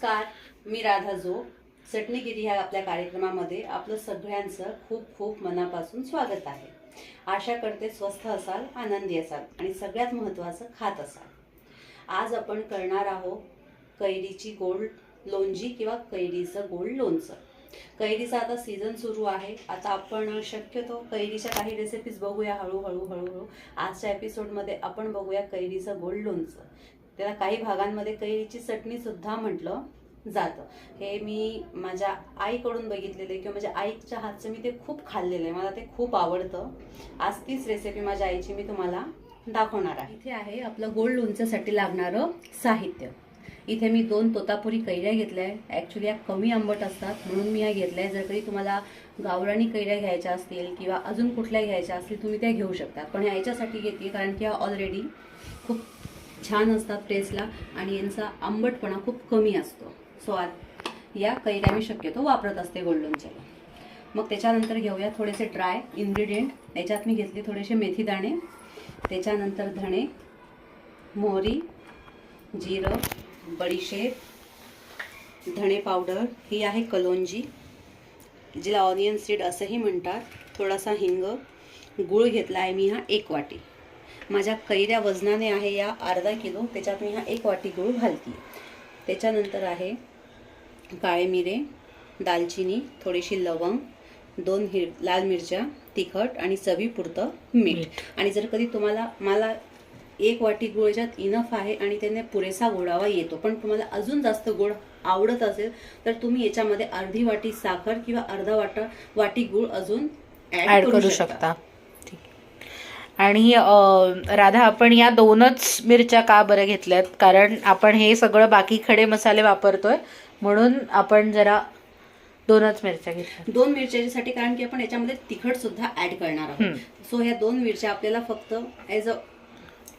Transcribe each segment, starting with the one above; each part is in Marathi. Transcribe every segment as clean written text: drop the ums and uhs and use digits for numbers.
नमस्कार, मी राधा जोग. चटणीगिरी ह्या आपल्या कार्यक्रमामध्ये आपलं सगळ्यांचं खूप खूप मनापासून स्वागत आहे. आशा करते स्वस्थ असाल, आनंदी असाल आणि सगळ्यात महत्त्वाचं खात असाल. आज आपण करणार आहोत कैरीची गोड लोणची किंवा कैरीचं गोड लोणचं. कैरीचा आता सीझन सुरू आहे. आता आपण शक्यतो कैरीच्या काही रेसिपीज बघूया हळूहळू. आजच्या एपिसोडमध्ये आपण बघूया कैरीचं गोड लोणचं. त्याला काही भागांमध्ये कैरीची चटणी सुद्धा म्हटलं जातं. हे मी माझ्या आईकडून बघितलेले किंवा माझ्या आईच्या हातचं मी ते खूप खाल्लेलं आहे. मला ते खूप आवडतं. आज तीच रेसिपी माझ्या आईची मी तुम्हाला दाखवणार आहे. इथे आहे आपलं गोड लोणच्यासाठी लागणारं साहित्य. इथे मी 2 तोतापुरी कैऱ्या घेतल्या आहे. ॲक्च्युली या कमी आंबट असतात म्हणून मी या घेतल्या आहे. जर कधी तुम्हाला गावरानी कैऱ्या घ्यायच्या असतील किंवा अजून कुठल्या घ्यायच्या असतील तुम्ही त्या घेऊ शकता. पण ह्या याच्यासाठी घेते कारण की ऑलरेडी खूप छान असतात टेस्टला आणि यांचा आंबटपणा खूप कमी असतो. सो आज या कैऱ्या मी शक्यतो वापरत असते गोड लोणच्याला. मग त्याच्यानंतर घेऊया थोडेसे ड्राय इन्ग्रेडियंट. याच्यात मी घेतले थोडेसे मेथी दाणे, त्याच्यानंतर धणे, मोहरी, जिरं, बडीशेप, धणे पावडर, ही आहे कलोंजी जिला ऑनियन सीड असंही म्हणतात, थोडासा हिंग, गूळ घेतला आहे मी हा 1 वाटी. माझ्या कैऱ्या वजनाने आहे या अर्धा किलो, त्याच्यात मी हा 1 वाटी गूळ घालते. त्याच्यानंतर आहे काळे मिरे, दालचिनी, थोडीशी लवंग, 2 लाल मिरच्या, तिखट आणि चवीपुरतं मीठ. आणि जर कधी मला 1 वाटी गूळ याच्यात इनफ आहे आणि त्याने पुरेसा गोडावा येतो, पण तुम्हाला अजून जास्त गोड आवडत असेल तर तुम्ही याच्यामध्ये अर्धी वाटी साखर किंवा अर्धा वाटी गूळ अजून ऍड करू शकता. आणि राधा, आपण या 2च मिरच्या का बरं घेतल्यात? कारण आपण हे सगळं बाकी खडे मसाले वापरतोय म्हणून आपण जरा 2च मिरच्या घेतल्या. 2 मिरच्यासाठी कारण की आपण याच्यामध्ये तिखट सुद्धा ऍड करणार आहोत. सो ह्या 2 मिरच्या आपल्याला फक्त ॲज अ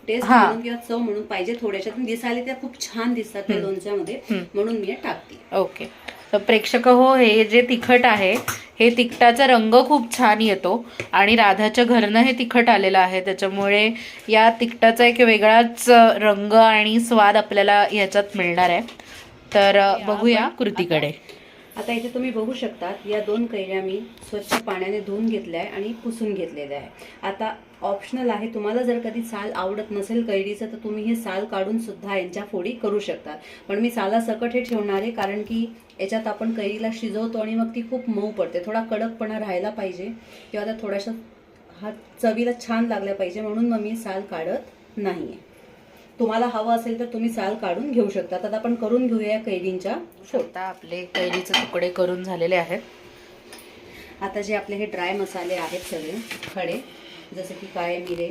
टेस्ट म्हणून किंवा चव म्हणून पाहिजे. थोड्याशा दिसायला त्या खूप छान दिसतात त्या लोणच्यामध्ये, म्हणून मी टाकते. ओके. तर प्रेक्षक हो, हे जे तिखट आहे हे तिखटाचा रंग खूप छान येतो आणि राधाच्या घरनं हे तिखट आलेलं आहे, त्याच्यामुळे या तिखटाचा एक वेगळाच रंग आणि स्वाद आपल्याला ह्याच्यात मिळणार आहे. तर बघूया कृतीकडे. आता इथे तुम्ही बघू शकतात या 2 कैऱ्या मी स्वच्छ पाण्याने धुवून घेतल्या आहे आणि पुसून घेतलेल्या आहे. आता ऑप्शनल आहे, तुम्हाला जर कधी साल आवडत नसेल कैरीचं तर तुम्ही हे साल काढून सुद्धा यांच्या फोडी करू शकता. पण मी सालासकट हे ठेवणार आहे कारण की याच्यात आपण कैरीला शिजवतो आणि मग ती खूप मऊ पडते. थोडा कडकपणा राहायला पाहिजे किंवा त्या थोड्याशा हा चवीला छान लागल्या पाहिजे, म्हणून मग मी साल काढत नाहीये. तुम्हाला हवं असेल तर तुम्ही साल काढून घेऊ शकता. आता आपण करून घेऊया कैरींच्या फोडा. आपले कैरीचे तुकडे करून झालेले आहेत. आता जे आपले हे ड्राय मसाले आहेत सगळे खडे, जसे की काळे मिरे,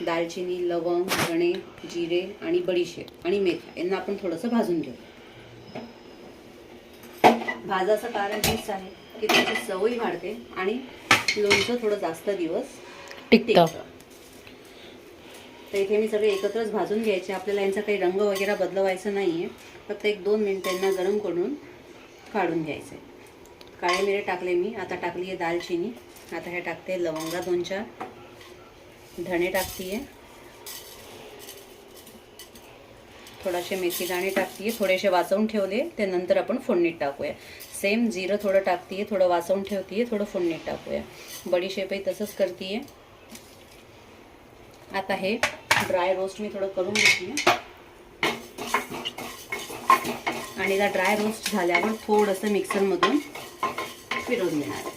दालचिनी, लवंग, धणे, जिरे आणि बडीशेप आणि मेथी, यांना आपण थोडंसं भाजून घेऊ. भाजाचं कारण हेच आहे की त्याची चवही वाढते आणि लोणचं थोडं जास्त दिवस टिकतं. तर इथे मी सगळे एकत्रच भाजून घ्यायचे. आपल्याला यांचा काही रंग वगैरे बदलवायचा नाहीये, फक्त 1-2 मिनिटं यांना गरम करून काढून घ्यायचे. काळे मिरे टाकले मी. आता टाकली आहे दालचिनी. आता हे टाकते लवंगा 2-4, धणे टाकतीये, थोडासे मेथी दाणे टाकतीये, थोडेसे वाचवून ठेवले ते नंतर आपण फोडणीत टाकूया. सेम जिरं थोडं टाकतीये, थोडं वाचवून ठेवतीये, थोडं फोडणीत टाकूया. बडीशेपही तसंच करतीये. आता हे ड्राय रोस्ट मी थोडं करून घेते आणि आता ड्राय रोस्ट झाल्यावर थोडंसं मिक्सरमधून फिरवून घेणार.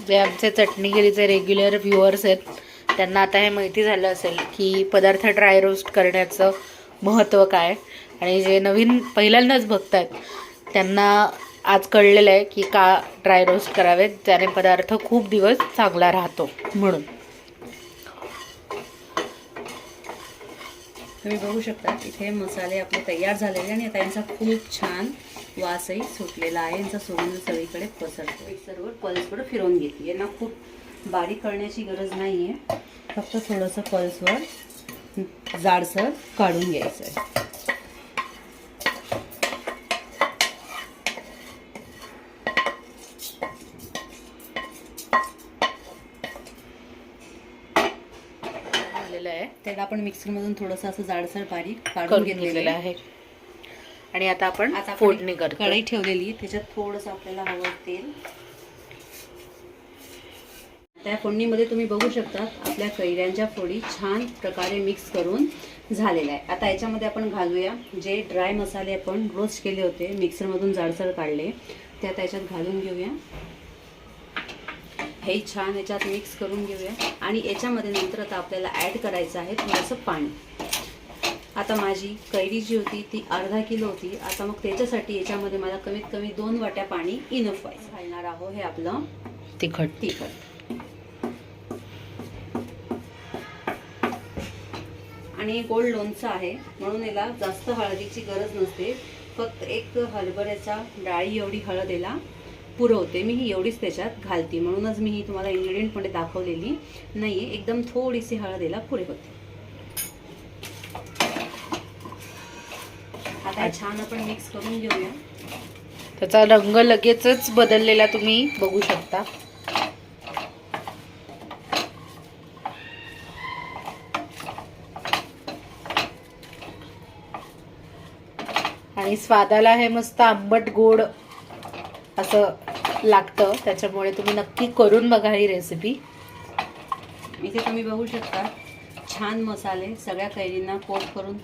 जे आमचे चटणीगिरीचे रेग्युलर व्ह्युअर्स आहेत त्यांना आता हे माहिती झालं असेल की पदार्थ ड्राय रोस्ट करण्याचं महत्त्व काय, आणि जे नवीन पहिल्यांदाच बघतायत त्यांना आज कळलेलं आहे की का ड्राय रोस्ट करावेत, त्याने पदार्थ खूप दिवस चांगला राहतो म्हणून. तुम्ही बघू शकता इथे मसाले आपले तयार झालेले आणि आता यांचा खूप छान वासही सुटलेला आहे. यांचा सुगंध सगळीकडे पसरतो. मिक्सरवर पल्सवर फिरवून घेतली. यांना खूप बारीक करण्याची गरज नाही आहे, फक्त थोडंसं पल्सवर जाडसर काढून घ्यायचं आहे. त्याला आपण मिक्सरमधून थोडंसं असं जाडसर बारीक काढून घेतलेलं आहे. आणि आता आपण फोडणी करतो. कढई ठेवलेली, त्याच्यात थोडंसं आपल्याला हवं तेल. त्या फोडणीमध्ये तुम्ही बघू शकता आपल्या कैऱ्यांच्या फोडी छान प्रकारे मिक्स करून झालेल्या आहे. आता याच्यामध्ये आपण घालूया जे ड्राय मसाले आपण रोस्ट केले होते, मिक्सरमधून जाडसर काढले, ते आता याच्यात घालून घेऊया. हे छान याच्यात मिक्स करून घेऊया. आणि याच्यामध्ये नंतर आता आपल्याला ॲड करायचं आहे थोडंसं पाणी. आता माझी कैरी जी होती ती अर्धा किलो होती. आता मग त्याच्यासाठी याच्यामध्ये मला कमीत कमी 2 वाट्या पाणी इनफ व्हायचं. घालणार आहोत हे आपलं तिखट. आणि गोड लोणचं आहे म्हणून याला जास्त हळदीची गरज नसते. फक्त एक हरभऱ्याच्या डाळी एवढी हळद याला पुरवते. मी ही एवढीच त्याच्यात घालते, म्हणूनच मी ही तुम्हाला इन्ग्रेडियंटमध्ये दाखवलेली नाहीये. एकदम थोडीशी हळद याला पुरे होते. आता छान आपण मिक्स करून घेऊया. त्याचा रंग लगेचच बदललेला तुम्ही बघू शकता. आणि स्वादाला हे मस्त आंबट गोड असं लागतं, त्याच्यामुळे तुम्ही नक्की करून बघा ही रेसिपी. इथे तुम्ही बघू शकता छान मसाले सगळ्या कैरींना कोट करून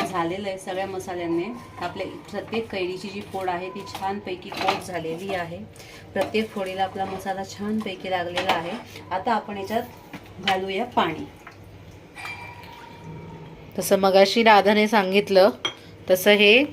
झालेलं आहे. सगळ्या मसाल्यांनी आपल्या प्रत्येक कैरीची जी फोड आहे ती छानपैकी कोट झालेली आहे. प्रत्येक फोडीला आपला मसाला छानपैकी लागलेला आहे. आता आपण याच्यात घालूया पाणी. तसं मगाशी राधाने सांगितलं तसं हे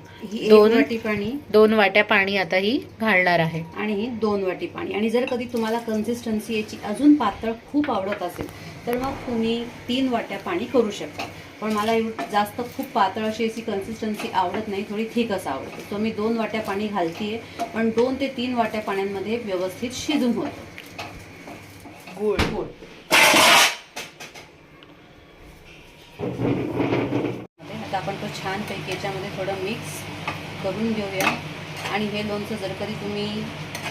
2 वाट्या पाणी आता ही घालणार आहे. आणि ही 2 वाटी पाणी. आणि जर कधी तुम्हाला कन्सिस्टन्सी याची अजून पातळ खूप आवडत असेल तर मग तुम्ही 3 वाट्या पाणी करू शकता. पण मला जास्त खूप पातळ अशी कन्सिस्टन्सी आवडत नाही, थोडी थिकच आवडते. तो मी 2 वाट्या पाणी घालतीये, पण 2 ते 3 वाट्या पाण्यामध्ये व्यवस्थित शिजून होतं. गुळ आता आपण तो छानपैकी याच्यामध्ये थोडं मिक्स करून घेऊया. आणि हे लोणचं जर कधी तुम्ही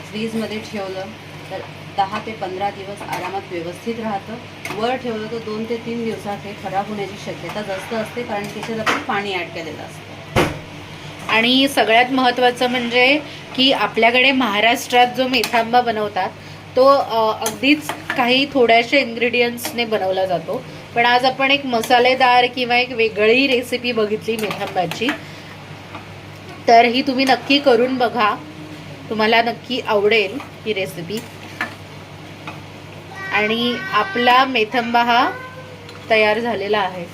फ्रीजमध्ये ठेवलं तर 10 ते 15 दिवस आरामात व्यवस्थित राहतं. वर ठेवलं तर 2 ते 3 दिवसात हे खराब होण्याची शक्यता जास्त असते, कारण त्याच्यात आपण पाणी ॲड केलेलं असतं. आणि सगळ्यात महत्त्वाचं म्हणजे की आपल्याकडे महाराष्ट्रात जो मेथांबा बनवतात तो अगदीच काही थोड्याशा इन्ग्रेडियंट्सने बनवला जातो. पण आज आपण एक मसालेदार किंवा एक वेगळी रेसिपी बघितली मेथांबाची. तर ही तुम्ही नक्की करून बघा, तुम्हाला नक्की आवडेल ही रेसिपी. आणि आपला मेथंबा हा तयार झालेला आहे.